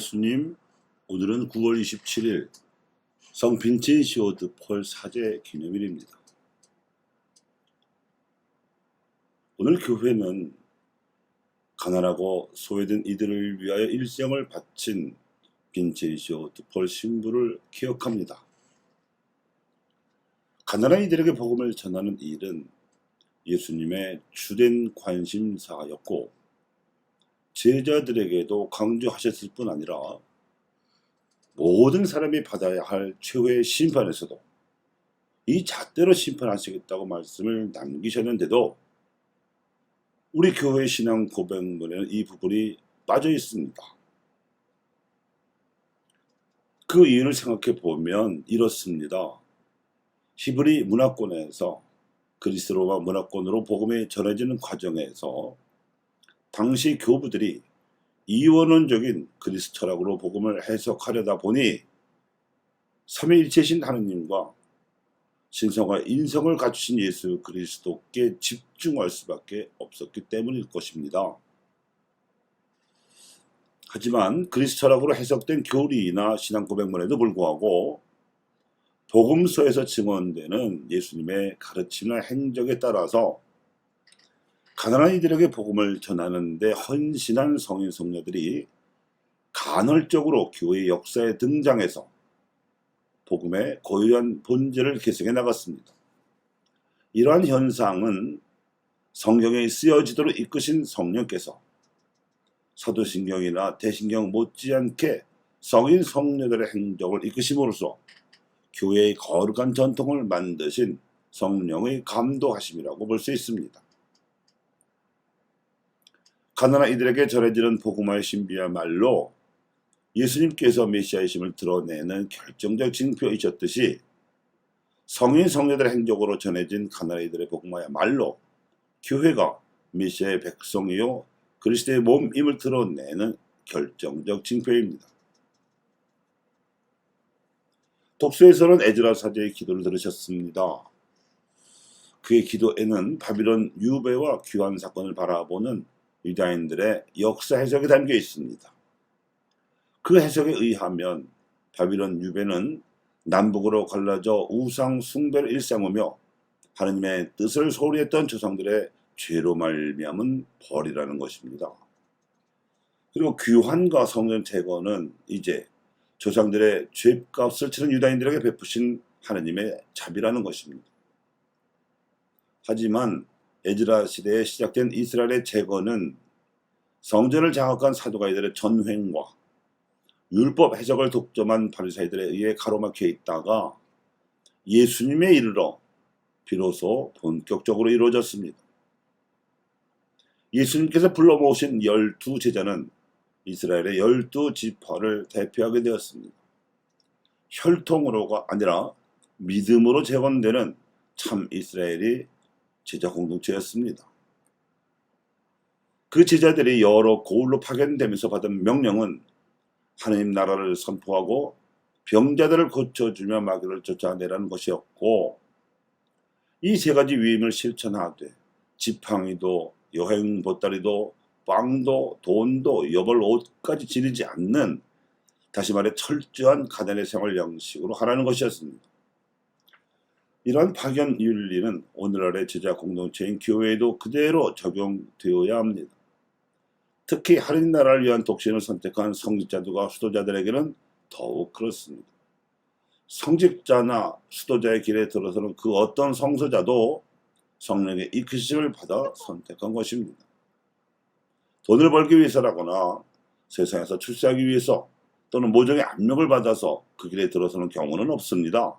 예수님, 오늘은 9월 27일 성 빈첸시오 드 폴 사제 기념일입니다. 오늘 교회는 가난하고 소외된 이들을 위하여 일생을 바친 빈첸시오 드 폴 신부를 기억합니다. 가난한 이들에게 복음을 전하는 일은 예수님의 주된 관심사였고 제자들에게도 강조하셨을 뿐 아니라 모든 사람이 받아야 할 최후의 심판에서도 이 잣대로 심판하시겠다고 말씀을 남기셨는데도 우리 교회 신앙 고백문에는 이 부분이 빠져 있습니다. 그 이유를 생각해 보면 이렇습니다. 히브리 문화권에서 그리스 로마 문화권으로 복음이 전해지는 과정에서 당시 교부들이 이원론적인 그리스 철학으로 복음을 해석하려다 보니 삼위일체신 하느님과 신성과 인성을 갖추신 예수 그리스도께 집중할 수밖에 없었기 때문일 것입니다. 하지만 그리스 철학으로 해석된 교리나 신앙 고백문에도 불구하고 복음서에서 증언되는 예수님의 가르침이나 행적에 따라서 가난한 이들에게 복음을 전하는 데 헌신한 성인 성녀들이 간헐적으로 교회 역사에 등장해서 복음의 고유한 본질을 계승해 나갔습니다. 이러한 현상은 성경에 쓰여지도록 이끄신 성령께서 사도신경이나 대신경 못지않게 성인 성녀들의 행적을 이끄심으로써 교회의 거룩한 전통을 만드신 성령의 감도하심이라고 볼 수 있습니다. 가난한 이들에게 전해지는 복음화의 신비야말로 예수님께서 메시아이심을 드러내는 결정적 징표이셨듯이 성인 성녀들의 행적으로 전해진 가난한 이들의 복음화야말로 교회가 메시아의 백성이요 그리스도의 몸임을 드러내는 결정적 징표입니다. 독서에서는 에즈라 사제의 기도를 들으셨습니다. 그의 기도에는 바빌론 유배와 귀환 사건을 바라보는 유다인들의 역사 해석이 담겨 있습니다. 그 해석에 의하면 바빌론 유배는 남북으로 갈라져 우상 숭배를 일삼으며 하느님의 뜻을 소홀히 했던 조상들의 죄로 말미암은 벌이라는 것입니다. 그리고 귀환과 성전 재건은 이제 조상들의 죄값을 치른 유다인들에게 베푸신 하느님의 자비라는 것입니다. 하지만 에즈라 시대에 시작된 이스라엘의 재건은 성전을 장악한 사두가이들의 전횡과 율법 해석을 독점한 바리사이들에 의해 가로막혀 있다가 예수님에 이르러 비로소 본격적으로 이루어졌습니다. 예수님께서 불러 모으신 12 제자는 이스라엘의 12지파를 대표하게 되었습니다. 혈통으로가 아니라 믿음으로 재건되는 참 이스라엘이 제자 공동체였습니다. 그 제자들이 여러 고을로 파견되면서 받은 명령은 하느님 나라를 선포하고 병자들을 고쳐주며 마귀를 쫓아내라는 것이었고 이 세 가지 위임을 실천하되 지팡이도 여행 보따리도 빵도 돈도 여벌 옷까지 지르지 않는 다시 말해 철저한 가난의 생활 양식으로 하라는 것이었습니다. 이러한 파견 윤리는 오늘날의 제자 공동체인 교회에도 그대로 적용되어야 합니다. 특히 하느님 나라를 위한 독신을 선택한 성직자들과 수도자들에게는 더욱 그렇습니다. 성직자나 수도자의 길에 들어서는 그 어떤 성소자도 성령의 이끄심을 받아 선택한 것입니다. 돈을 벌기 위해서라거나 세상에서 출세하기 위해서 또는 모종의 압력을 받아서 그 길에 들어서는 경우는 없습니다.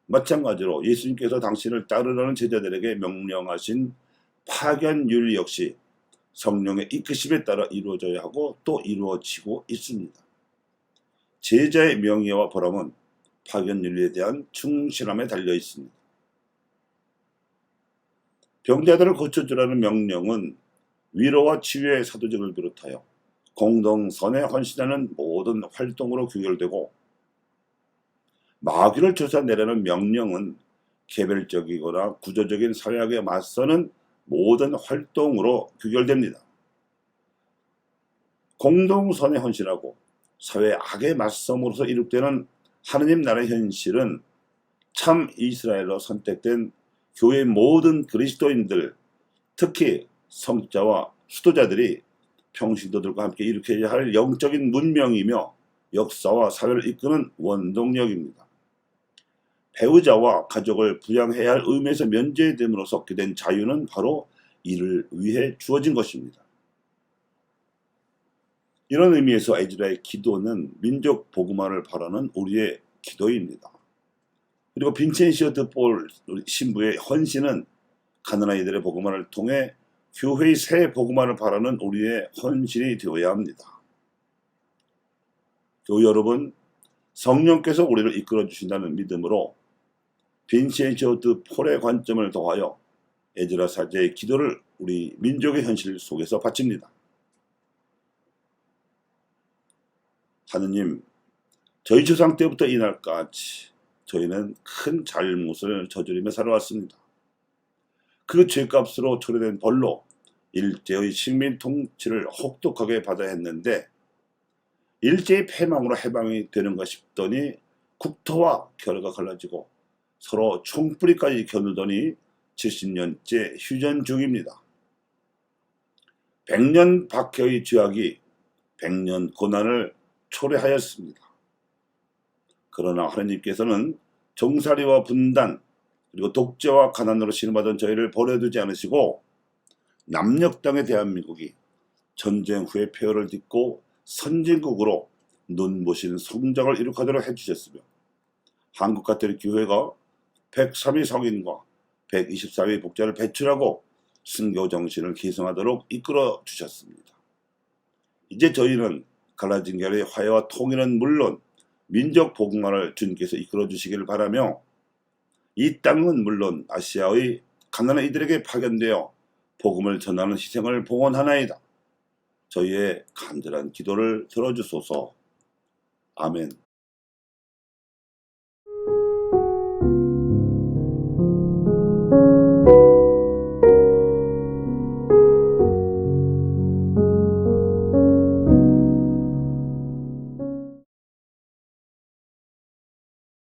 마찬가지로 예수님께서 당신을 따르려는 제자들에게 명령하신 파견 윤리 역시 성령의 이끄심에 따라 이루어져야 하고 또 이루어지고 있습니다. 제자의 명예와 보람은 파견 윤리에 대한 충실함에 달려 있습니다. 병자들을 고쳐주라는 명령은 위로와 치유의 사도직을 비롯하여 공동선에 헌신하는 모든 활동으로 규결되고 마귀를 쫓아내라는 명령은 개별적이거나 구조적인 사회학에 맞서는 모든 활동으로 규결됩니다. 공동선에 헌신하고 사회의 악에 맞섬으로써 이룩되는 하느님 나라의 현실은 참 이스라엘로 선택된 교회의 모든 그리스도인들, 특히 성자와 수도자들이 평신도들과 함께 일으켜야 할 영적인 문명이며 역사와 사회를 이끄는 원동력입니다. 배우자와 가족을 부양해야 할 의무에서 면제됨으로써 얻게 된 자유는 바로 이를 위해 주어진 것입니다. 이런 의미에서 에즈라의 기도는 민족 복음화를 바라는 우리의 기도입니다. 그리고 빈첸시오 드볼 신부의 헌신은 가난한 이들의 복음화를 통해 교회의 새 복음화를 바라는 우리의 헌신이 되어야 합니다. 교회 여러분, 성령께서 우리를 이끌어 주신다는 믿음으로 빈첸시오 드폴의 관점을 더하여 에즈라 사제의 기도를 우리 민족의 현실 속에서 바칩니다. 하느님, 저희 조상 때부터 이날까지 저희는 큰 잘못을 저지르며 살아왔습니다. 그 죄값으로 초래된 벌로 일제의 식민 통치를 혹독하게 받아야 했는데 일제의 패망으로 해방이 되는가 싶더니 국토와 결과 갈라지고 서로 총뿌리까지 겨누더니 70년째 휴전 중입니다. 100년 박해의 죄악이 100년 고난을 초래하였습니다. 그러나 하나님께서는 종살이와 분단 그리고 독재와 가난으로 신음하던 저희를 버려두지 않으시고 남녘 땅의 대한민국이 전쟁 후의 폐허를 딛고 선진국으로 눈부신 성장을 이룩하도록 해주셨으며 한국가톨릭 교회가 103위 성인과 124위 복자를 배출하고 순교 정신을 계승하도록 이끌어 주셨습니다. 이제 저희는 갈라진 결의 화해와 통일은 물론 민족 복음화를 주님께서 이끌어 주시기를 바라며 이 땅은 물론 아시아의 가난한 이들에게 파견되어 복음을 전하는 희생을 봉헌하나이다. 저희의 간절한 기도를 들어주소서. 아멘.